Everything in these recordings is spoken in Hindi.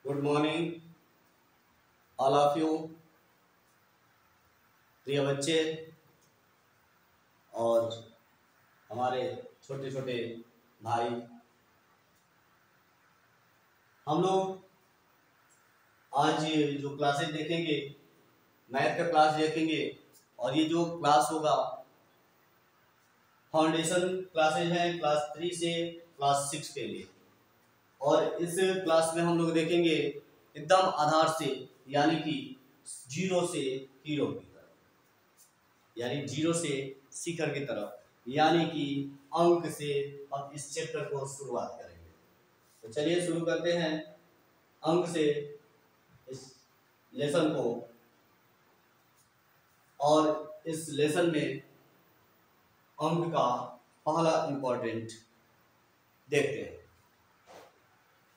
Good morning all of you प्रिय बच्चे और हमारे छोटे छोटे भाई। हम लोग आज जो क्लासेस देखेंगे, मैथ का क्लास देखेंगे और ये जो क्लास होगा फाउंडेशन क्लासेज हैं क्लास 3 से क्लास 6 के लिए। और इस क्लास में हम लोग देखेंगे एकदम आधार से, यानी कि जीरो से हीरो की तरफ, यानी जीरो से शिखर की तरफ, यानी कि अंक से अब इस चैप्टर को शुरुआत करेंगे। तो चलिए शुरू करते हैं अंक से इस लेसन को। और इस लेसन में अंक का पहला इंपॉर्टेंट देखते हैं,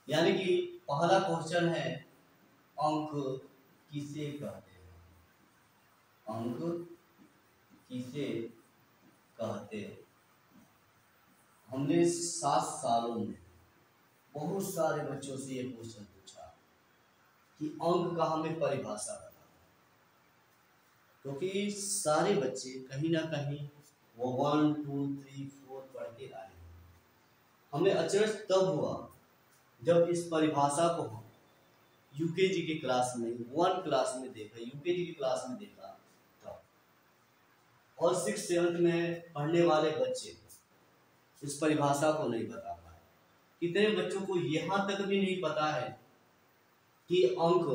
यानी कि पहला क्वेश्चन है अंक किसे कहते हैं। अंक किसे कहते हैं। हमने 7 सालों में बहुत सारे बच्चों से ये क्वेश्चन पूछा कि अंक का हमें परिभाषा बता, क्योंकि सारे बच्चे कहीं ना कहीं वो 1 2 3 4 पढ़ के आए। हमें अचरज तब हुआ जब इस परिभाषा को हम यूकेजी की क्लास में 1 क्लास में देखा, यूकेजी की क्लास में देखा था, और 6 7 में पढ़ने वाले बच्चे इस परिभाषा को नहीं बता पाए। कितने बच्चों को यहाँ तक भी नहीं पता है कि अंक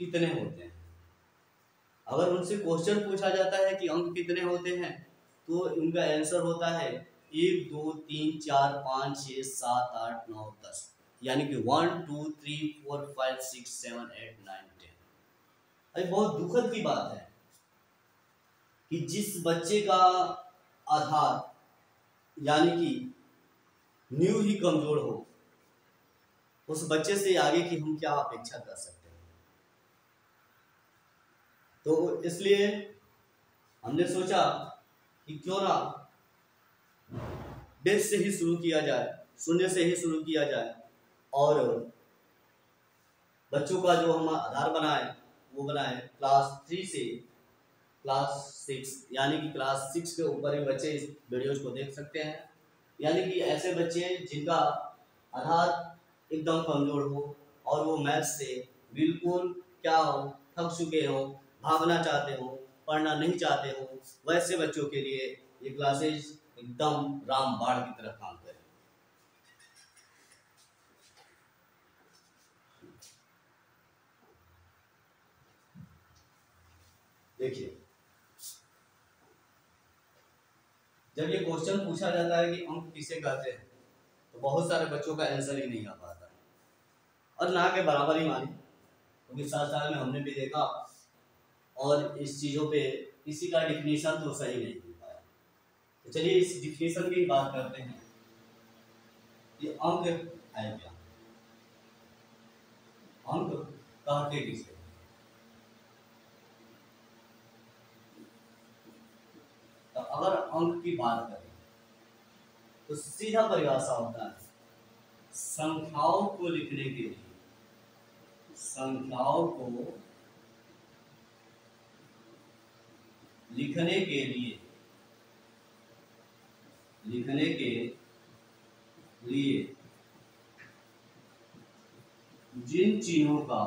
कितने होते हैं। अगर उनसे क्वेश्चन पूछा जाता है कि अंक कितने होते हैं तो उनका आंसर होता है 1 2 3 4 5 6 7 8 9 10, यानी कि 1 2 3 4 5 6 7 8 9 10। अरे बहुत दुखद की बात है कि जिस बच्चे का आधार यानी कि न्यू ही कमजोर हो, उस बच्चे से आगे की हम क्या अपेक्षा कर सकते हैं। तो इसलिए हमने सोचा कि क्यों ना बेस से ही शुरू किया जाए, शून्य से ही शुरू किया जाए, और बच्चों का जो हम आधार बनाए वो बनाए क्लास 3 से क्लास 6, यानी कि क्लास 6 के ऊपर ही बच्चे इस वीडियोज को देख सकते हैं। यानी कि ऐसे बच्चे जिनका आधार एकदम कमजोर हो और वो मैथ से बिल्कुल क्या हो, थक चुके हो, भागना चाहते हो, पढ़ना नहीं चाहते हो, वैसे बच्चों के लिए ये क्लासेज एकदम रामबाण की तरह काम करें। देखिए, जब ये क्वेश्चन पूछा जाता है कि अंक किसे कहते हैं तो बहुत सारे बच्चों का आंसर ही नहीं आ पाता है, और ना के बराबर ही माने, क्योंकि 7 साल में हमने भी देखा और इस चीज़ों पे किसी का डिफिनीशन तो सही नहीं मिल पाया। तो चलिए इस डिफिनीशन की बात करते हैं। ये अंक है क्या, अंक कहते किसे। तो अगर अंक की बात करें तो सीधा परिभाषा होता है संख्याओं को लिखने के लिए, संख्याओं को लिखने के लिए, लिखने के लिए जिन चिन्हों का,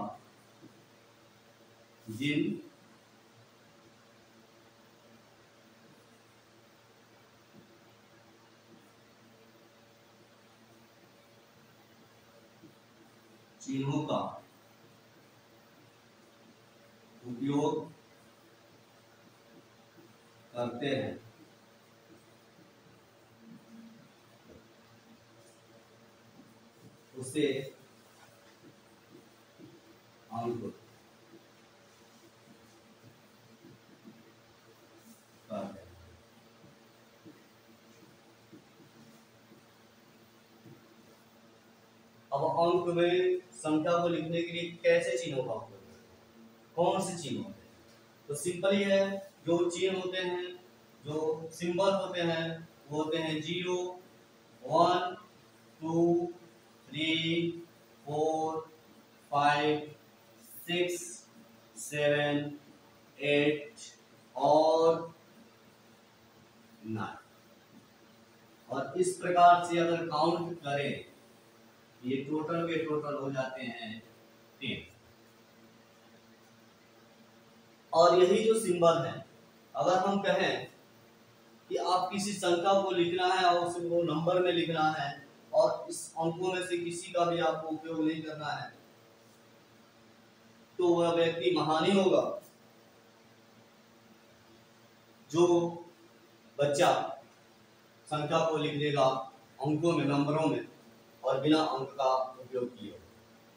जिन चिन्हों का उपयोग करते हैं उसे अंक कहते हैं। अब अंक में संख्या को लिखने के लिए कैसे चिन्हों का उपयोग करें, कौन से चिन्ह होते हैं। तो सिंपल ही है, जो चिन्ह होते हैं, जो सिंबल होते हैं वो होते हैं 0 1 2 3 4 5, 6, 7, 8 और 9। और इस प्रकार से अगर काउंट करें, ये टोटल के टोटल हो जाते हैं 10। और यही जो सिंबल है, अगर हम कहें कि आप किसी संख्या को लिखना है और उसको नंबर में लिखना है और इस अंकों में से किसी का भी आपको उपयोग नहीं करना है, तो वह व्यक्ति महान ही होगा। जो बच्चा संख्या को लिख देगा अंकों में, नंबरों में, और बिना अंक का उपयोग किए,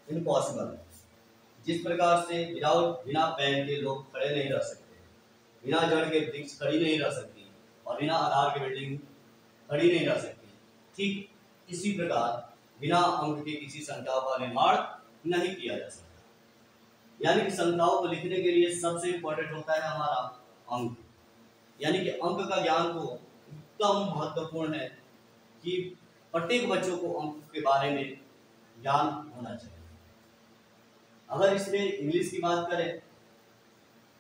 इम्पॉसिबल है। जिस प्रकार से बिना पैर के लोग खड़े नहीं रह सकते, बिना जड़ के वृक्ष खड़ी नहीं रह सकती, और बिना आधार के बिल्डिंग खड़ी नहीं रह सकती, ठीक इसी प्रकार बिना अंक के किसी संख्या का निर्माण नहीं किया जा सकता। यानी कि संख्याओं को लिखने के लिए सबसे इम्पोर्टेंट होता है हमारा अंक। यानी कि अंक का ज्ञान तो एकदम महत्वपूर्ण है कि प्रत्येक बच्चों को अंक के बारे में ज्ञान होना चाहिए। अगर इसमें इंग्लिश की बात करें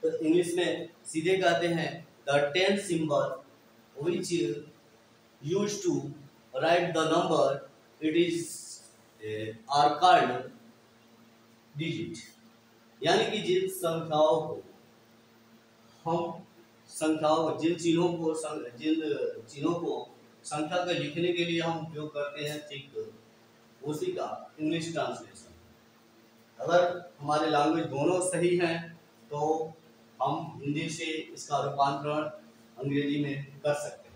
तो इंग्लिश में सीधे कहते हैं the 10 symbol which used to write the number, it is are called digit। यानी कि जिन संख्याओं को जिन चिन्हों को संख्या के लिखने के लिए हम उपयोग करते हैं, ठीक उसी का इंग्लिश ट्रांसलेशन। अगर हमारे लैंग्वेज दोनों सही हैं तो हम हिंदी से इसका रूपांतरण अंग्रेजी में कर सकते हैं।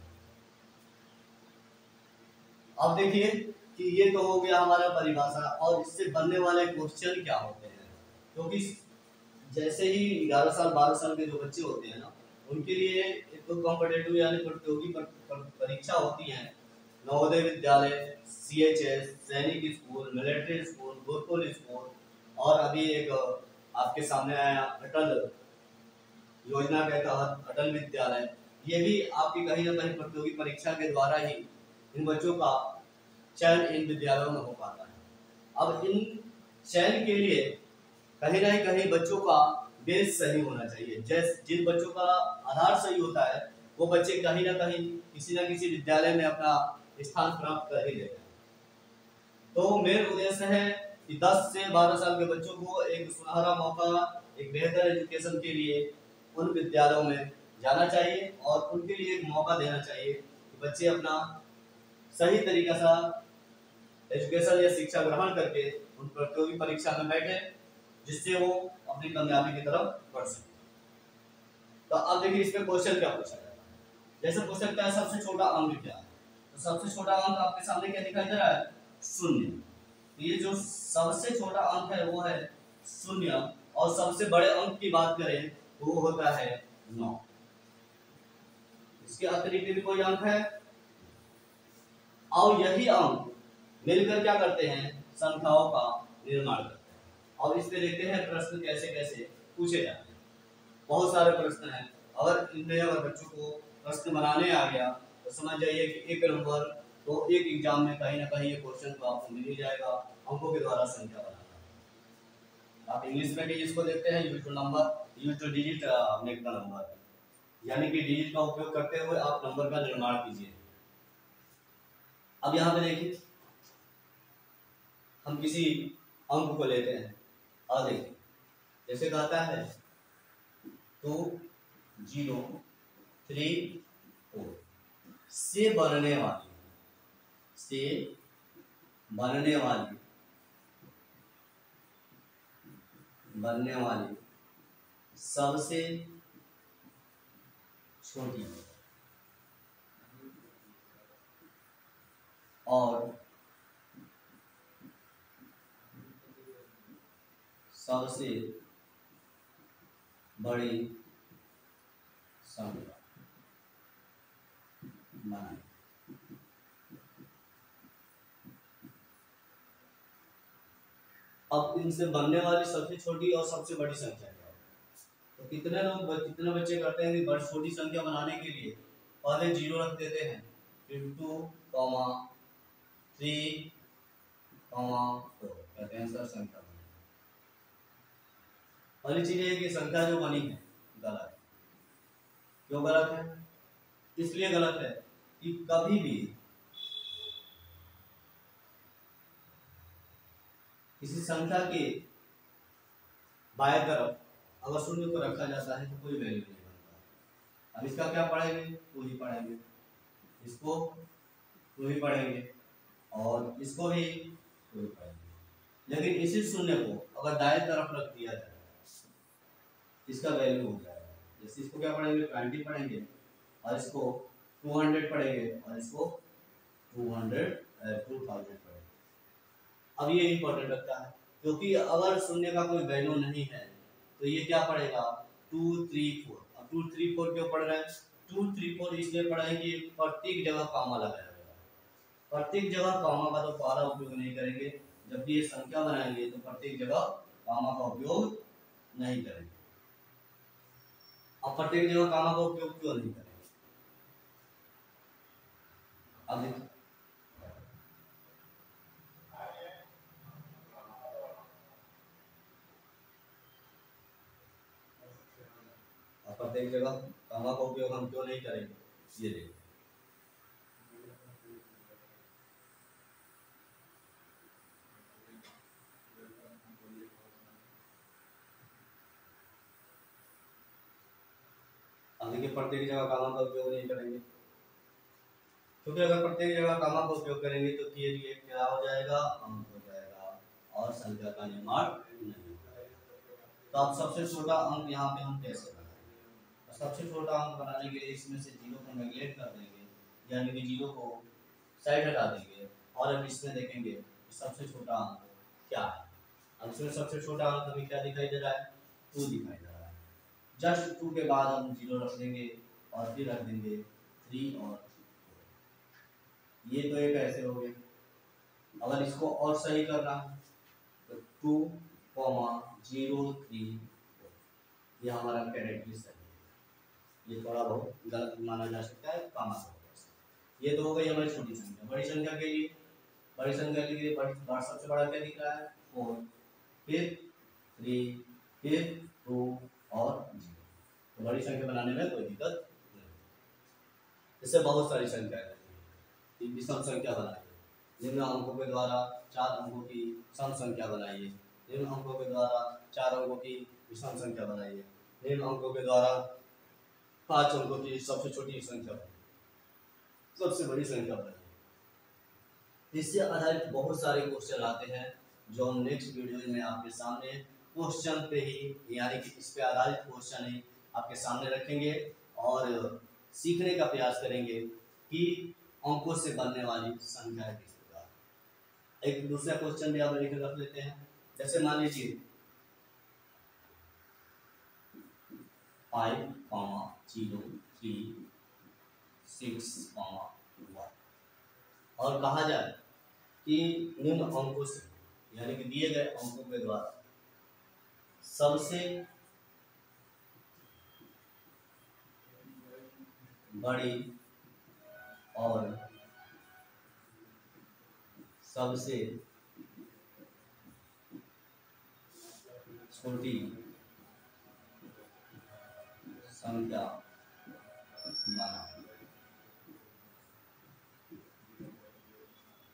अब देखिए कि ये तो हो गया हमारा परिभाषा, और इससे बनने वाले क्वेश्चन क्या होते हैं। क्योंकि जैसे ही 11 साल 12 साल के जो बच्चे होते हैं ना, उनके लिए एक तो कॉम्पिटेटिव यानी प्रतियोगी परीक्षा होती है। नवोदय विद्यालय, CHS, सैनिक school, military school, Gurukul school, और अभी एक आपके सामने आया अटल योजना के तहत अटल विद्यालय। ये भी आपकी कहीं ना कहीं प्रतियोगी परीक्षा के द्वारा ही इन बच्चों का चयन इन विद्यालयों में हो पाता है। अब इन चयन के लिए कहीं ना कहीं बच्चों का बेस सही होना चाहिए। जिन बच्चों का आधार सही होता है वो बच्चे कहीं ना कहीं किसी न किसी विद्यालय में अपना स्थान प्राप्त कर ही लेते हैं। तो मेन उद्देश्य है कि 10 से 12 साल के बच्चों को एक सुनहरा मौका, एक बेहतर एजुकेशन के लिए उन विद्यालयों में जाना चाहिए और उनके लिए एक मौका देना चाहिए कि बच्चे अपना सही तरीका से एजुकेशन या शिक्षा ग्रहण करके उन प्रतियोगी परीक्षा में बैठे, जिससे वो अपनी कामयाबी की तरफ बढ़ सके। तो अब देखिए इसमें क्वेश्चन क्या पूछा जाता है। जैसे पूछ सकता है सबसे छोटा अंक क्या है, तो सबसे छोटा अंक आपके सामने क्या दिखाई दे रहा है, 0। ये जो सबसे छोटा अंक है वो है 0, और सबसे बड़े अंक की बात करें तो वो होता है 9। इसके अतिरिक्त भी कोई अंक है, और यही अंक मिलकर क्या करते हैं, संख्याओं का निर्माण करते हैं। और इसमें देखते हैं प्रश्न कैसे कैसे पूछे जाते हैं। बहुत सारे प्रश्न हैं, अगर इनमें अगर बच्चों को प्रश्न बनाने आ गया तो समझ जाइए कि एक नंबर तो एक एग्जाम में कहीं ना कहीं ये क्वेश्चन तो आपको मिल ही जाएगा, अंकों के द्वारा संख्या बनाना। आप इंग्लिश में भी इसको देखते हैं, use two number, use two digit make the number, यानी कि डिजिट का उपयोग करते हुए आप नंबर का निर्माण कीजिए। अब यहाँ पे देखिए हम किसी अंक को लेते हैं और देखिए जैसे कहता है 2, 0, 3, 4 से बनने वाली सबसे छोटी और सबसे बड़ी संख्या बनाएं। अब इनसे बनने वाली सबसे छोटी और सबसे बड़ी संख्या क्या है, तो कितने बच्चे करते हैं कि बड़ी छोटी संख्या बनाने के लिए पहले 0 रख देते हैं, फिर 2, 3, 4 कहते हैं सर संख्या। पहली चीज ये है कि संख्या जो बनी है गलत है। क्यों गलत है? इसलिए गलत है कि कभी भी किसी संख्या के बाएं तरफ अगर शून्य को रखा जाता है तो कोई वैल्यू नहीं बनता। अब इसका क्या पढ़ेंगे? टू ही पढ़ेंगे, इसको टू ही पढ़ेंगे और इसको भी टू ही पढ़ेंगे। लेकिन इसी शून्य को अगर दाएं तरफ रख दिया जाए इसका वैल्यू हो जाएगा। जैसे इसको क्या पढ़ेंगे? 20 पढ़ेंगे और इसको 200 पढ़ेंगे और इसको 2000 पढ़ेंगे। अब ये इंपॉर्टेंट लगता है क्योंकि अगर शून्य का कोई वैल्यू नहीं है तो ये क्या पढ़ेगा? 2 3 4। अब 2 3 4 क्यों पढ़ रहे हैं? 2 3 4 इसलिए पढ़ रहे हैं कि प्रत्येक जगह कॉमा लगाया गया है। प्रत्येक जगह कॉमा का तो पहला उपयोग नहीं करेंगे, जबकि ये संख्या बनाएंगे तो प्रत्येक जगह कॉमा का उपयोग नहीं करेंगे। अब प्रत्येक जगह कॉमा का उपयोग क्यों नहीं करेंगे? अब देखिए प्रत्येक जगह कॉमा का उपयोग हम क्यों नहीं करेंगे? ये देखिए अब देखिए प्रत्येक जगह कॉमा का उपयोग नहीं करेंगे क्योंकि अगर प्रत्येक जगह कॉमा का उपयोग करेंगे तो ये क्या हो जाएगा? अंक हो जाएगा और संख्या का निर्माण नहीं होगा। तो अब सबसे छोटा अंक यहाँ पे हम कैसे बनाएंगे? सबसे छोटा अंक बनाने के लिए इसमें से जीरो को नेगलेक्ट कर देंगे, यानी कि जीरो को साइड हटा देंगे और अब इसमें देखेंगे कि सबसे छोटा अंक क्या है। अब इसमें सबसे छोटा अंक हमें क्या दिखाई दे रहा है? 2 दिखाई दे रहा है। जस्ट 2 के बाद हम जीरो रख देंगे और फिर रख देंगे 3 और 4। ये तो एक ऐसे हो गए। अगर इसको और सही करना है तो 2, 0 3 4 ये हमारा कैरेक्टरिस्टिक सही है। ये थोड़ा बहुत गलत माना जा सकता है कॉमा से। ये तो हो गई हमारी छोटी संख्या। बड़ी संख्या के लिए सबसे बड़ा क्या दिख रहा है? 4, फिर 3, फिर 2 और 0। तो बड़ी संख्या बनाने में कोई दिक्कत नहीं। इससे बहुत सारी संख्या है। विषम संख्या बनाइए, निम्न अंकों के द्वारा 4 अंकों की सम संख्या बनाइए, निम्न अंकों के द्वारा 4 अंकों की विषम संख्या बनाइए, निम्न अंकों के द्वारा 5 अंकों की सबसे छोटी संख्या बनाइए, सबसे बड़ी संख्या बनाइए। इससे आधारित बहुत सारे क्वेश्चन आते हैं जो हम नेक्स्ट वीडियो में आपके सामने क्वेश्चन पे ही, यानी कि इस पे आधारित क्वेश्चन ही आपके सामने रखेंगे और सीखने का प्रयास करेंगे कि अंकों से बनने वाली संख्या किस प्रकार। एक दूसरा क्वेश्चन भी आप लिख रख लेते हैं। जैसे मान लीजिए 5, 0, 3, 6, 1 और कहा जाए कि निम्न अंकों से, यानी कि दिए गए अंकों के द्वारा सबसे बड़ी और सबसे छोटी संख्या बनाना।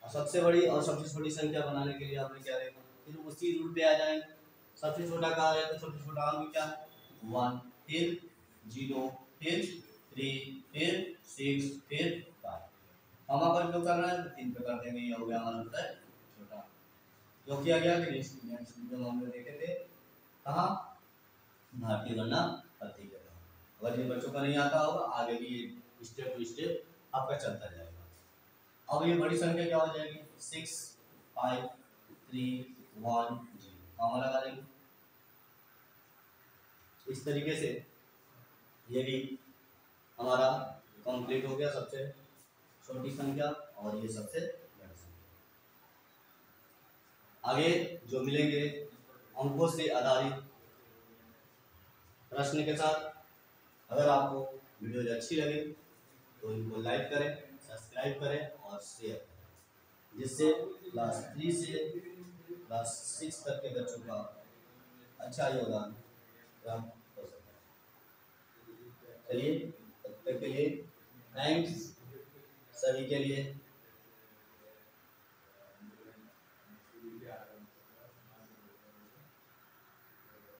सबसे बड़ी और सबसे छोटी संख्या बनाने के लिए आपने क्या देखा? फिर उसी रूल पे आ जाएंगे। सबसे छोटा कहा जाए तो सबसे छोटा अंक क्या है? 1, फिर 0, फिर 3, फिर 6, फिर 5। कॉमा पर जो करना है 3 पे कर देंगे। ये हो गया हमारा उत्तर छोटा। जो किया गया कि नेक्स्ट वीडियो में हमने देखे थे कहाँ? भारतीय गणना पत्रिका। अगर जिन बच्चों का नहीं आता होगा आगे भी स्टेप टू स्टेप आपका चलता जाएगा। अब ये बड़ी संख्या क्या हो जाएगी? 6, 5, 3, 1, 0 कॉमा लगा देंगे। इस तरीके से ये भी हमारा कंप्लीट हो गया, सबसे छोटी संख्या और ये सबसे बड़ी संख्या। आगे जो मिलेंगे अंकों से आधारित प्रश्न के साथ। अगर आपको वीडियो अच्छी लगे तो इनको लाइक करें, सब्सक्राइब करें और शेयर करें, जिससे क्लास 3 से क्लास 6 तक के बच्चों का अच्छा योगदान प्राप्त हो सकता है। चलिए, तब तक के लिए थैंक्स सभी के लिए।